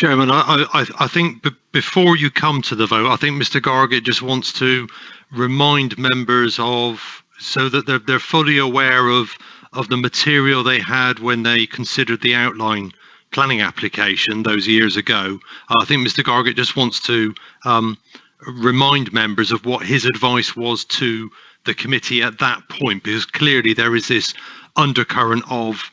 Chairman, I think before you come to the vote, I think Mr. Gargett just wants to remind members so that they're fully aware of the material they had when they considered the outline planning application those years ago. I think Mr. Gargett just wants to remind members of what his advice was to the committee at that point, because clearly there is this undercurrent of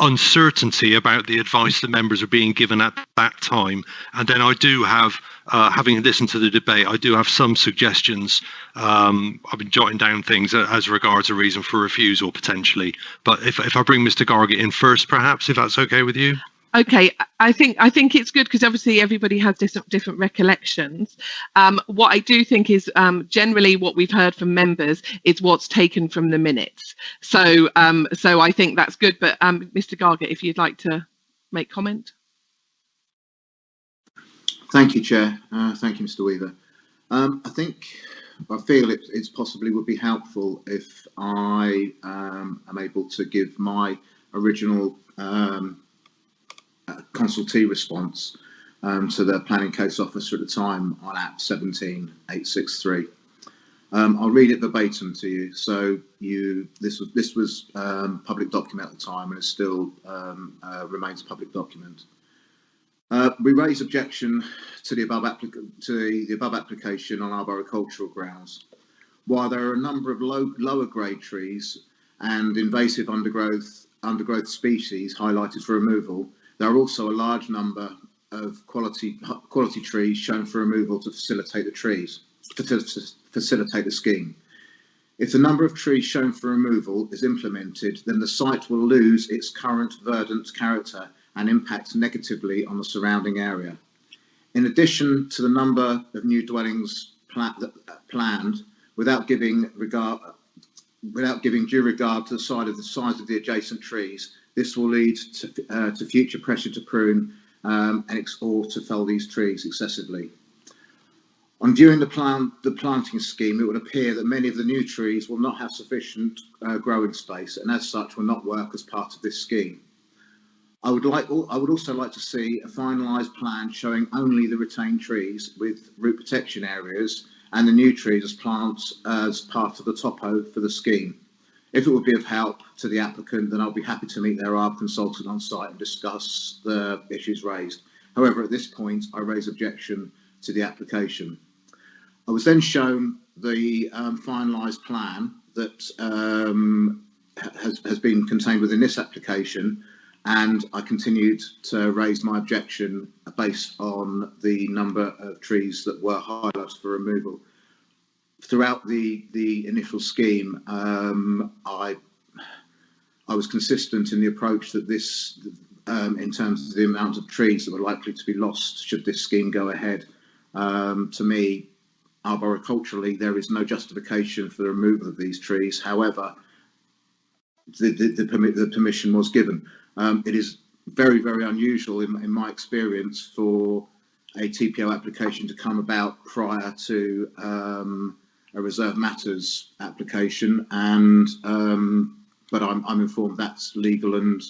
uncertainty about the advice that members are being given at that time. And then I do have, having listened to the debate, I do have some suggestions. I've been jotting down things as regards a reason for refusal potentially. But if I bring Mr. Gargett in first, perhaps, if that's okay with you. Okay, I think it's good because obviously everybody has different recollections. What I do think is generally what we've heard from members is what's taken from the minutes. So I think that's good. But Mr. Gargett, if you'd like to make comment. Thank you, Chair. Thank you, Mr. Weaver. I feel it's possibly would be helpful if I am able to give my original consultee response to the planning case officer at the time on Act 17863. I'll read it verbatim to you. So this was public document at the time, and it still remains a public document. We raise objection to the above application on arboricultural grounds. While there are a number of lower grade trees and invasive undergrowth species highlighted for removal, there are also a large number of quality trees shown for removal to facilitate the scheme. If the number of trees shown for removal is implemented, then the site will lose its current verdant character and impact negatively on the surrounding area. In addition to the number of new dwellings planned, without giving due regard to the size of the adjacent trees, this will lead to future pressure to prune or to fell these trees excessively. On viewing the planting scheme, it would appear that many of the new trees will not have sufficient growing space, and as such will not work as part of this scheme. I would also like to see a finalised plan showing only the retained trees with root protection areas and the new trees as plants as part of the topo for the scheme. If it would be of help to the applicant, then I'll be happy to meet their arbor consultant on site and discuss the issues raised. However, at this point, I raise objection to the application. I was then shown the finalised plan that has been contained within this application, and I continued to raise my objection based on the number of trees that were highlighted for removal. Throughout the initial scheme, I was consistent in the approach that this, in terms of the amount of trees that were likely to be lost should this scheme go ahead. To me, arboriculturally, there is no justification for the removal of these trees. However, the permission was given. It is very, very unusual in my experience for a TPO application to come about prior to a reserve matters application, and but I'm informed that's legal and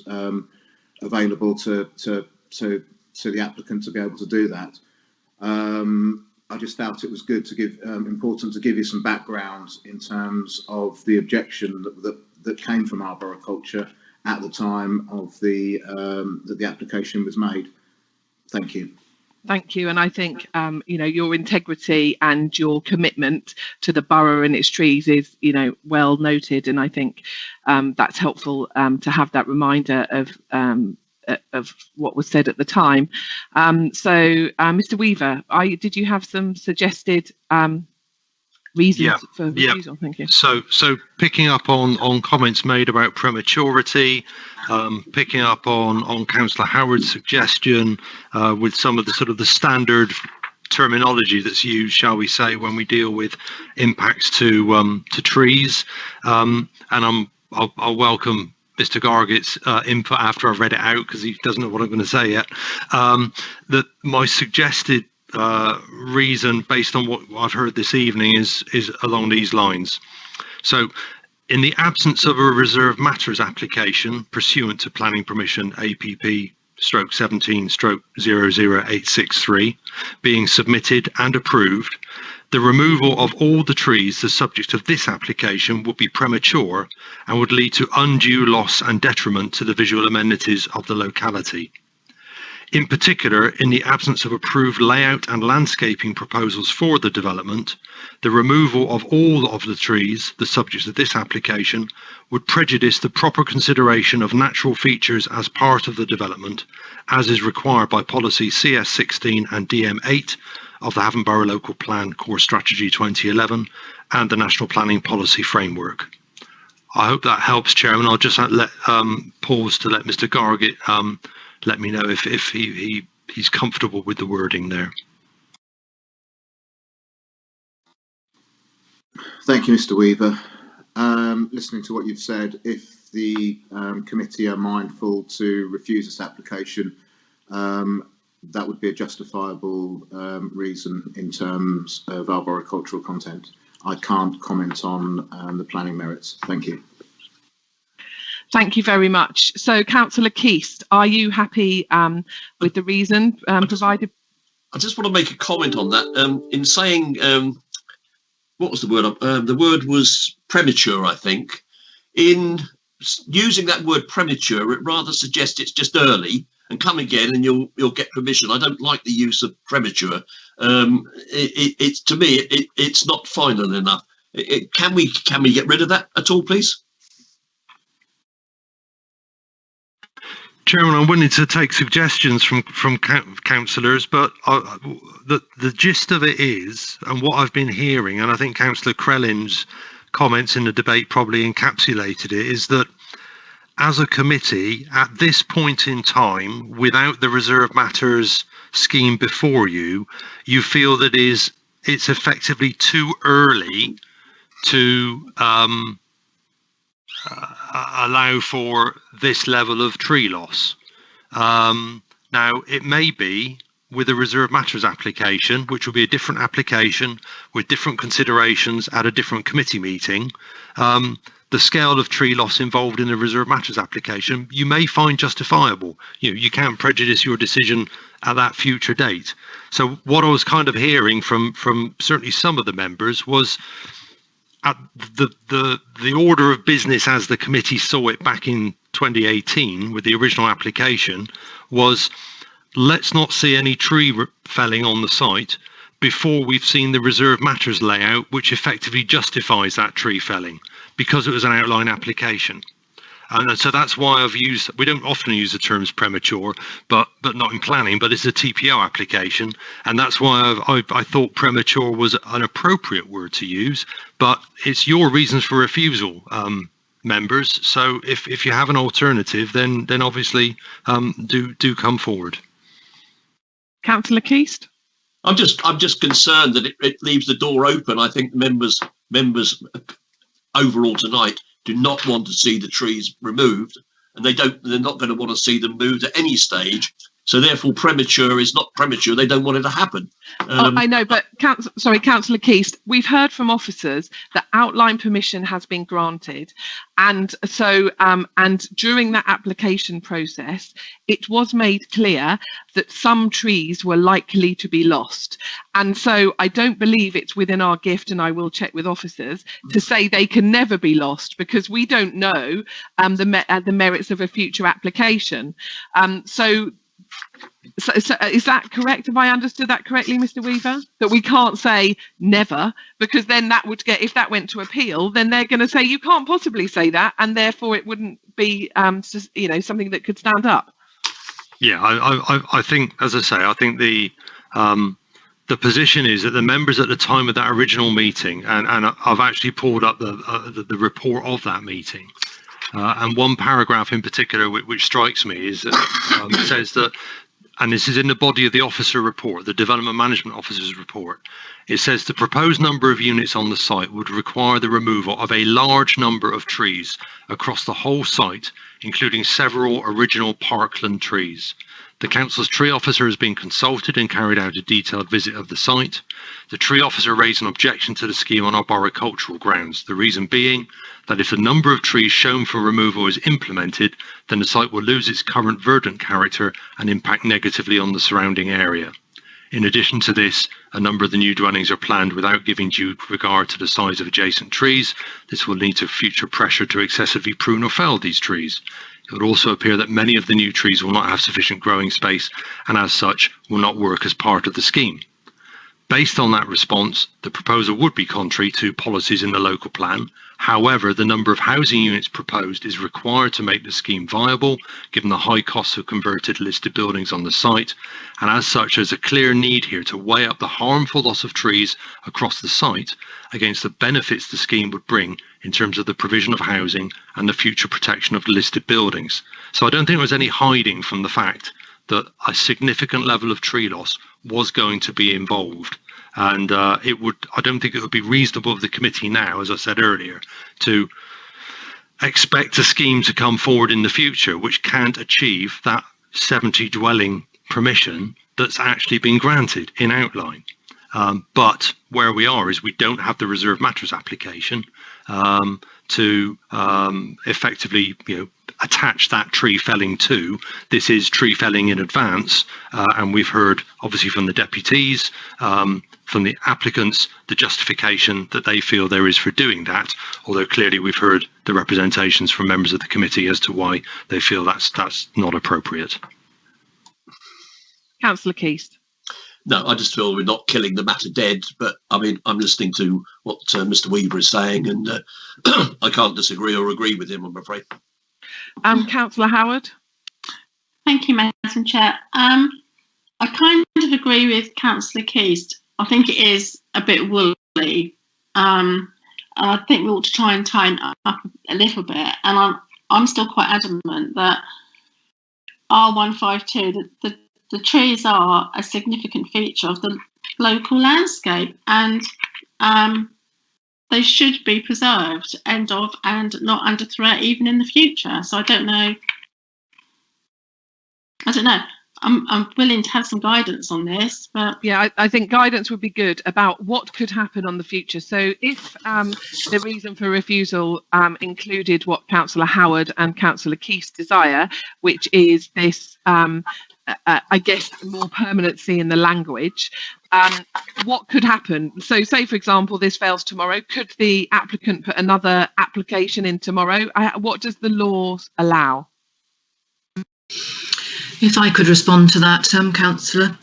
available to the applicant to be able to do that. I just felt it was good to important to give you some background in terms of the objection that came from arboriculture at the time of that the application was made. Thank you. Thank you. And I think, your integrity and your commitment to the borough and its trees is, well noted. And I think that's helpful to have that reminder of what was said at the time. Mr. Weaver, did you have some suggested reasons for refusal? Thank you. So picking up on comments made about prematurity, picking up on Councillor Howard's suggestion with some of the sort of the standard terminology that's used, shall we say, when we deal with impacts to trees, and I'll welcome Mr. Gargett's input after I've read it out, because he doesn't know what I'm going to say yet. That my suggested reason, based on what I've heard this evening, is along these lines. So, in the absence of a reserve matters application pursuant to planning permission APP 2017/00863 being submitted and approved, the removal of all the trees the subject of this application would be premature and would lead to undue loss and detriment to the visual amenities of the locality. In particular, in the absence of approved layout and landscaping proposals for the development, the removal of all of the trees, the subject of this application, would prejudice the proper consideration of natural features as part of the development, as is required by policy CS16 and DM8 of the Havant Borough Local Plan Core Strategy 2011 and the National Planning Policy Framework. I hope that helps, Chairman. I'll just pause to let Mr. Gargett let me know if he's comfortable with the wording there. Thank you, Mr. Weaver. Listening to what you've said, if the committee are mindful to refuse this application, that would be a justifiable reason in terms of arboricultural content. I can't comment on the planning merits. Thank you. Thank you very much. So, Councillor Keast, are you happy with the reason provided? I just want to make a comment on that. In saying, what was the word? The word was premature, I think. In using that word premature, it rather suggests it's just early and come again and you'll get permission. I don't like the use of premature. It's to me, it's not final enough. Can we get rid of that at all, please? Chairman, I'm willing to take suggestions from councillors, but the gist of it is, and what I've been hearing, and I think Councillor Crellin's comments in the debate probably encapsulated it, is that as a committee, at this point in time, without the reserve matters scheme before you, you feel that it's effectively too early to allow for this level of tree loss. Now, it may be with a reserve matters application, which will be a different application with different considerations at a different committee meeting, the scale of tree loss involved in the reserve matters application, you may find justifiable. You can't prejudice your decision at that future date. So what I was kind of hearing from certainly some of the members was at the order of business as the committee saw it back in 2018 with the original application was, let's not see any tree felling on the site before we've seen the reserve matters layout, which effectively justifies that tree felling, because it was an outline application. And so that's why we don't often use the terms premature, but not in planning, but it's a TPO application. And that's why I thought premature was an appropriate word to use, but it's your reasons for refusal, members. So if you have an alternative, then obviously do come forward. Councillor Keast? I'm just concerned that it leaves the door open. I think members overall tonight do not want to see the trees removed, and they're not going to want to see them moved at any stage. So therefore, premature is not premature. They don't want it to happen. I know, but Councillor Keast, we've heard from officers that outline permission has been granted, and so and during that application process, it was made clear that some trees were likely to be lost, and so I don't believe it's within our gift, and I will check with officers to say they can never be lost, because we don't know the merits of a future application. So is that correct? Have I understood that correctly, Mr. Weaver? That we can't say never, because then that would get, if that went to appeal, then they're going to say you can't possibly say that, and therefore it wouldn't be, something that could stand up. Yeah, I think, as I say, I think the position is that the members at the time of that original meeting, and I've actually pulled up the report of that meeting. And one paragraph in particular which strikes me is that it says that, and this is in the body of the officer report, the development management officer's report, it says the proposed number of units on the site would require the removal of a large number of trees across the whole site, including several original parkland trees. The council's tree officer has been consulted and carried out a detailed visit of the site. The tree officer raised an objection to the scheme on arboricultural grounds, the reason being that if the number of trees shown for removal is implemented, then the site will lose its current verdant character and impact negatively on the surrounding area. In addition to this, a number of the new dwellings are planned without giving due regard to the size of adjacent trees. This will lead to future pressure to excessively prune or fell these trees. It would also appear that many of the new trees will not have sufficient growing space and as such will not work as part of the scheme. Based on that response, the proposal would be contrary to policies in the local plan. However, the number of housing units proposed is required to make the scheme viable, given the high costs of converted listed buildings on the site, and as such there's a clear need here to weigh up the harmful loss of trees across the site against the benefits the scheme would bring in terms of the provision of housing and the future protection of listed buildings. So I don't think there's any hiding from the fact that a significant level of tree loss was going to be involved. And I don't think it would be reasonable of the committee now, as I said earlier, to expect a scheme to come forward in the future which can't achieve that 70 dwelling permission that's actually been granted in outline. But where we are is we don't have the reserve matters application to effectively, attach that tree felling to. This is tree felling in advance, and we've heard obviously from the deputies, from the applicants, the justification that they feel there is for doing that, although clearly we've heard the representations from members of the committee as to why they feel that's not appropriate. Councillor Keast. No, I just feel we're not killing the matter dead, but I mean, I'm listening to what Mr. Weaver is saying, and I can't disagree or agree with him, I'm afraid. Councillor Howard. Thank you, Madam Chair. I kind of agree with Councillor Keast. I think it is a bit woolly. I think we ought to try and tighten up a little bit. And I'm still quite adamant that R152, the trees are a significant feature of the local landscape, and they should be preserved, and not under threat even in the future. So I don't know. I'm willing to have some guidance on this, but yeah, I think guidance would be good about what could happen on the future. So if the reason for refusal included what Councillor Howard and Councillor Keast desire, which is this I guess more permanency in the language, what could happen? So say, for example, this fails tomorrow. Could the applicant put another application in tomorrow? What does the law allow? If I could respond to that, Councillor.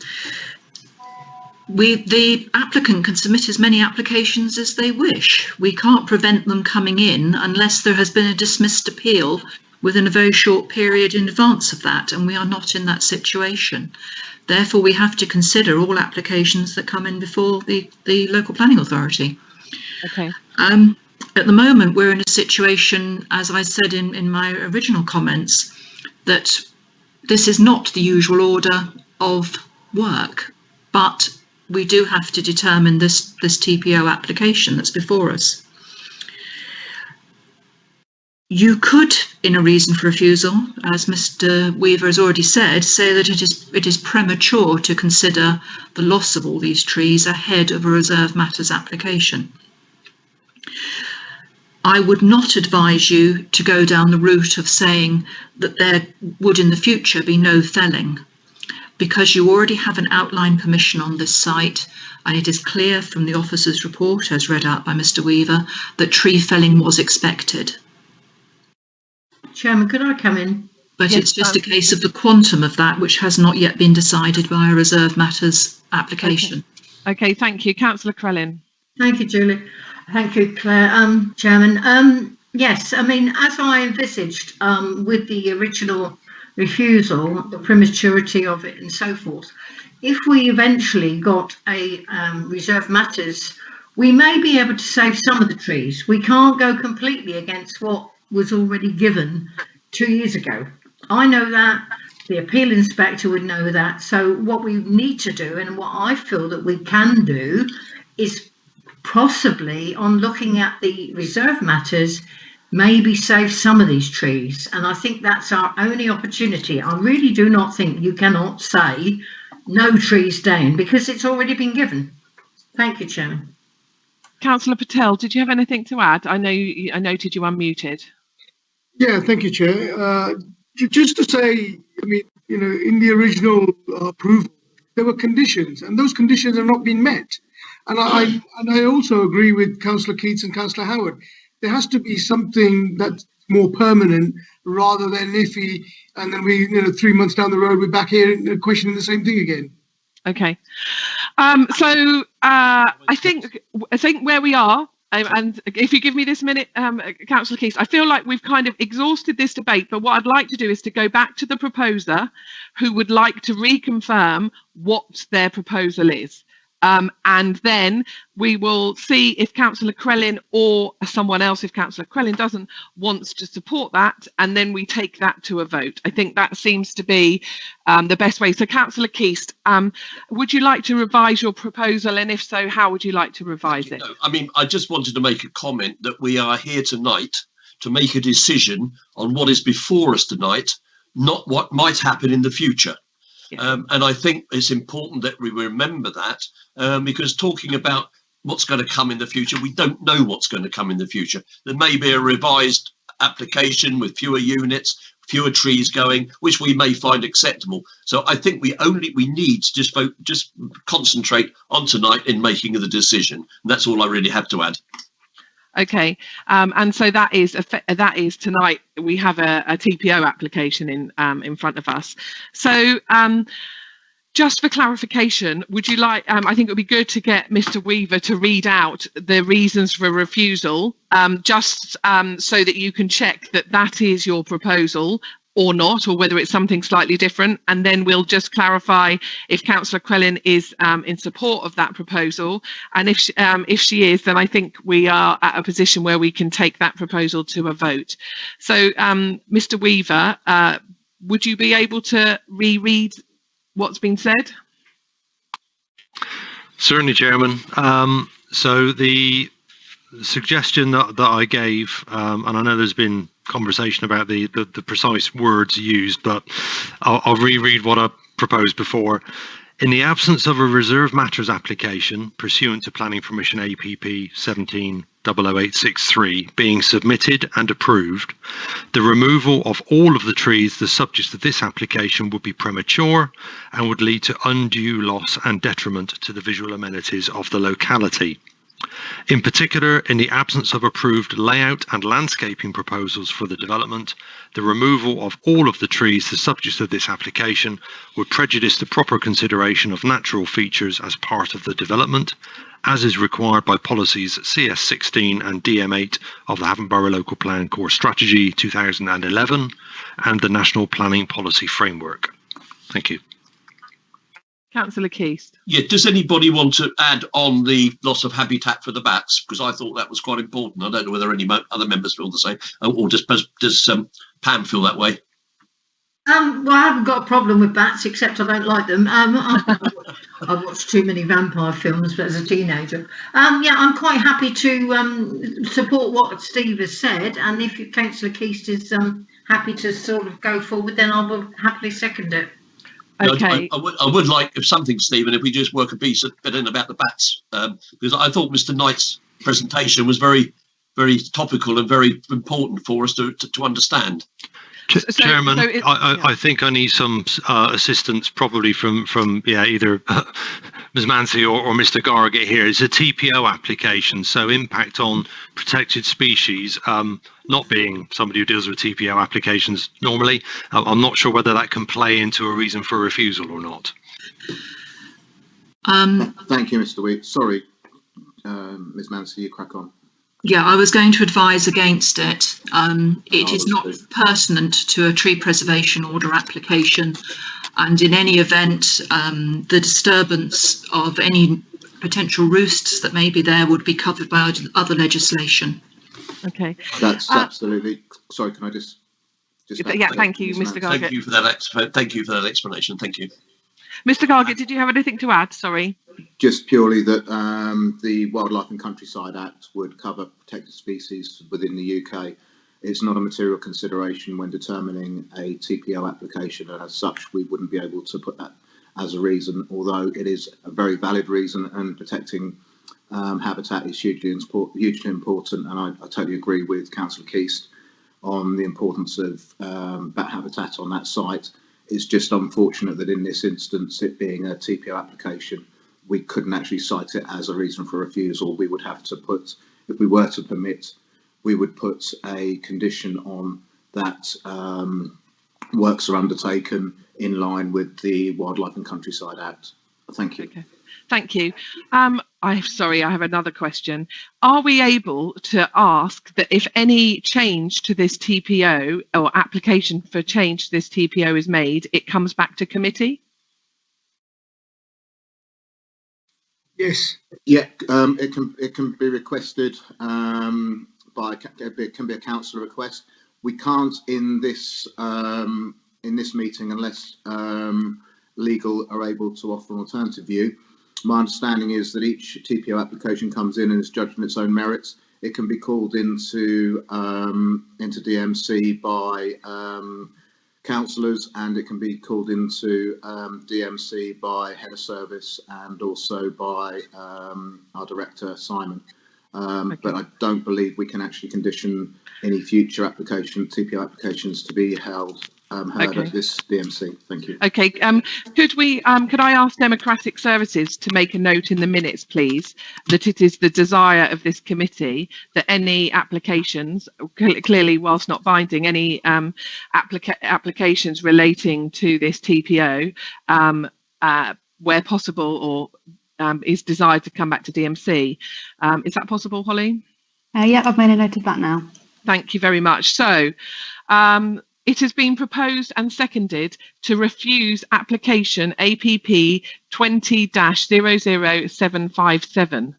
The applicant can submit as many applications as they wish. We can't prevent them coming in unless there has been a dismissed appeal within a very short period in advance of that, and we are not in that situation. Therefore, we have to consider all applications that come in before the local planning authority. Okay. At the moment, we're in a situation, as I said in my original comments, that this is not the usual order of work, but we do have to determine this TPO application that's before us. You could, in a reason for refusal, as Mr. Weaver has already said, say that it is premature to consider the loss of all these trees ahead of a reserve matters application. I would not advise you to go down the route of saying that there would in the future be no felling, because you already have an outline permission on this site, and it is clear from the officer's report, as read out by Mr. Weaver, that tree felling was expected. Chairman, could I come in? But yes, it's just a case of the quantum of that, which has not yet been decided by a reserve matters application. Okay, thank you. Councillor Crellin. Thank you, Julie. Thank you, Claire. Chairman. Yes, I mean, as I envisaged with the original refusal, the prematurity of it and so forth, if we eventually got a reserve matters, we may be able to save some of the trees. We can't go completely against what was already given 2 years ago. I know that, the appeal inspector would know that. So what we need to do, and what I feel that we can do, is possibly on looking at the reserve matters, maybe save some of these trees. And I think that's our only opportunity. I really do not think you cannot say no trees down because it's already been given. Thank you, Chairman. Councillor Patel, did you have anything to add? I noted you unmuted. Yeah, thank you, Chair. Just to say, I mean, in the original approval, there were conditions, and those conditions have not been met. And I also agree with Councillor Keats and Councillor Howard. There has to be something that's more permanent rather than iffy, and then we, 3 months down the road, we're back here questioning the same thing again. Okay. So I think where we are, and if you give me this minute, Councillor Keats, I feel like we've kind of exhausted this debate, but what I'd like to do is to go back to the proposer who would like to reconfirm what their proposal is. And then we will see if Councillor Crellin or someone else, if Councillor Crellin doesn't, wants to support that, and then we take that to a vote. I think that seems to be the best way. So Councillor Keast, would you like to revise your proposal, and if so, how would you like to revise it? No, I mean, I just wanted to make a comment that we are here tonight to make a decision on what is before us tonight, not what might happen in the future. Yeah. And I think it's important that we remember that because talking about what's going to come in the future, we don't know what's going to come in the future. There may be a revised application with fewer units, fewer trees going, which we may find acceptable. So I think we need to just concentrate on tonight in making the decision. And that's all I really have to add. Okay, and so that is tonight. We have a TPO application in front of us. So just for clarification, would you like? I think it would be good to get Mr. Weaver to read out the reasons for refusal, just so that you can check that is your proposal or not, or whether it's something slightly different, and then we'll just clarify if Councillor Crellin is in support of that proposal, and if she is, then I think we are at a position where we can take that proposal to a vote. So, Mr. Weaver, would you be able to reread what's been said? Certainly, Chairman. So the suggestion that I gave, and I know there's been conversation about the precise words used, but I'll reread what I proposed before. In the absence of a reserve matters application pursuant to planning permission APP 17-00863 being submitted and approved, the removal of all of the trees the subject of this application would be premature and would lead to undue loss and detriment to the visual amenities of the locality. In particular, in the absence of approved layout and landscaping proposals for the development, the removal of all of the trees the subject of this application would prejudice the proper consideration of natural features as part of the development, as is required by policies CS16 and DM8 of the Havant Borough Local Plan Core Strategy 2011 and the National Planning Policy Framework. Thank you. Councillor Keast. Yeah, does anybody want to add on the loss of habitat for the bats? Because I thought that was quite important. I don't know whether any other members feel the same, or does Pam feel that way? Well, I haven't got a problem with bats, except I don't like them. I've watched too many vampire films as a teenager. Yeah, I'm quite happy to support what Steve has said, and if Councillor Keast is happy to sort of go forward, then I will happily second it. Okay. I would like something, Stephen, if we just work a bit in about the bats, because I thought Mr. Knight's presentation was very, very topical and very important for us to understand. Chairman, I think I need some assistance, probably from either Ms. Mancy or Mr. Garrett here. It's a TPO application, so impact on protected species. Not being somebody who deals with TPO applications normally, I'm not sure whether that can play into a reason for refusal or not. Thank you, Mr. Weeks. Sorry, Ms. Mancy, you crack on. Yeah, I was going to advise against it. It is not pertinent to a tree preservation order application, and in any event, the disturbance of any potential roosts that may be there would be covered by other legislation. Okay. That's absolutely. Sorry, can I just yeah, thank you, Mr. Gargett. Thank you for that. Thank you for that explanation. Thank you. Mr. Gargett, did you have anything to add? Sorry. Just purely that the Wildlife and Countryside Act would cover protected species within the UK, it's not a material consideration when determining a TPO application, and as such, we wouldn't be able to put that as a reason, although it is a very valid reason, and protecting habitat is hugely important. And I totally agree with Councillor Keast on the importance of bat habitat on that site. It's just unfortunate that in this instance, it being a TPO application, we couldn't actually cite it as a reason for refusal. We would have to put, if we were to permit, we would put a condition on that works are undertaken in line with the Wildlife and Countryside Act. Thank you. Okay. Thank you. I'm sorry, I have another question. Are we able to ask that if any change to this TPO or application for change to this TPO is made, it comes back to committee? Yes. Yeah, it can be requested it can be a councillor request. We can't in this meeting unless legal are able to offer an alternative view. My understanding is that each TPO application comes in and is judged on its own merits. It can be called into DMC by councillors, and it can be called into DMC by head of service and also by our director Simon. Okay. But I don't believe we can actually condition any future TPO applications to be heard Okay. at this DMC. Thank you. Okay. Could I ask Democratic Services to make a note in the minutes, please, that it is the desire of this committee that any applications, clearly whilst not binding, any applications relating to this TPO, where possible or is desired to come back to DMC. Is that possible, Holly? Yeah, I've made a note of that now. Thank you very much. So it has been proposed and seconded to refuse application APP 20-00757.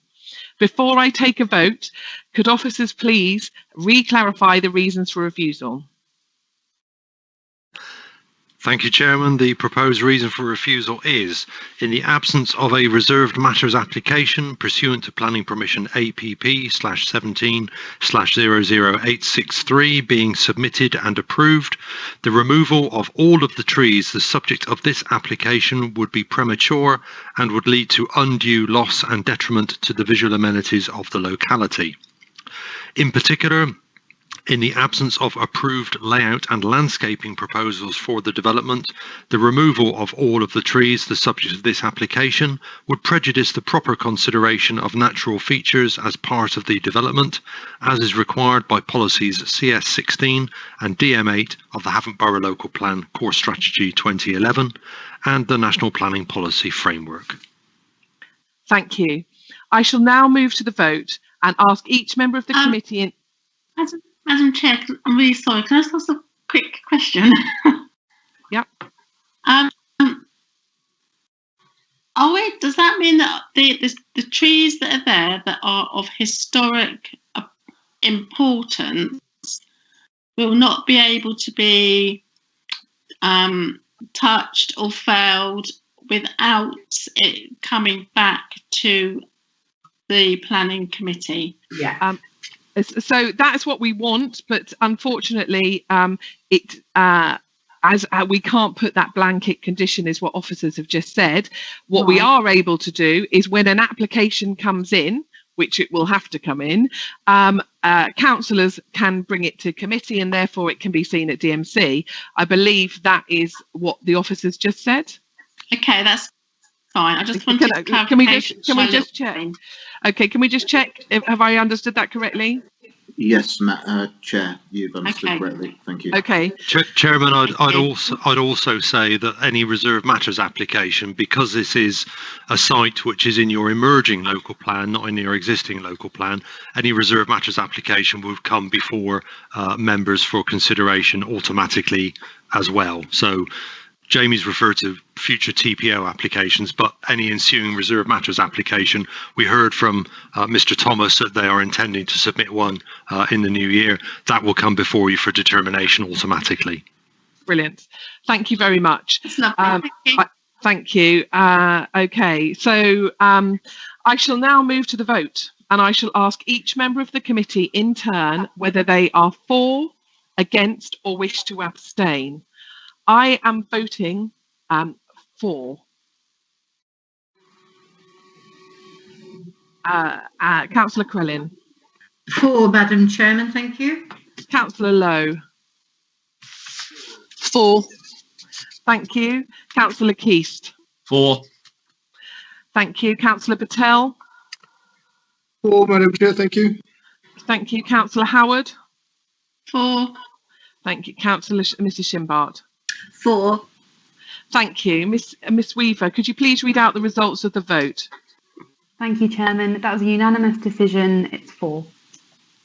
Before I take a vote, could officers please re-clarify the reasons for refusal? Thank you, Chairman. The proposed reason for refusal is, in the absence of a reserved matters application pursuant to planning permission APP/17/00863 being submitted and approved, the removal of all of the trees the subject of this application would be premature and would lead to undue loss and detriment to the visual amenities of the locality. In particular, in the absence of approved layout and landscaping proposals for the development, the removal of all of the trees the subject of this application would prejudice the proper consideration of natural features as part of the development, as is required by policies CS16 and DM8 of the Havant Borough Local Plan Core Strategy 2011 and the National Planning Policy Framework. Thank you. I shall now move to the vote and ask each member of the committee in... Madam Chair, I'm really sorry. Can I just ask a quick question? Yep. Does that mean that the trees that are there that are of historic importance will not be able to be touched or felled without it coming back to the planning committee? Yeah. So that's what we want, but unfortunately, we can't put that blanket condition, is what officers have just said. What we are able to do is when an application comes in, which it will have to come in, councillors can bring it to committee and therefore it can be seen at DMC. I believe that is what the officers just said. Okay, that's fine. I just wanted can we just check? Okay, can we just check? Have I understood that correctly? Yes, Chair, you've understood correctly. Thank you. Okay. Chairman, I'd also say that any reserved matters application, because this is a site which is in your emerging local plan, not in your existing local plan, any reserved matters application would come before members for consideration automatically as well. So Jamie's referred to future TPO applications, but any ensuing reserved matters application, we heard from Mr. Thomas that they are intending to submit one in the new year. That will come before you for determination automatically. Brilliant. Thank you very much. That's lovely. Thank you. Okay, so I shall now move to the vote. and I shall ask each member of the committee in turn whether they are for, against, or wish to abstain. I am voting for. Councillor Crellin. For, Madam Chairman, thank you. Councillor Lowe. For. Thank you. Councillor Keast. For. Thank you. Councillor Patel. For, Madam Chair, thank you. Thank you. Councillor Howard. For. Thank you. Mrs. Shimbart. For. Thank you. Miss Weaver, could you please read out the results of the vote? Thank you, Chairman. That was a unanimous decision. It's for.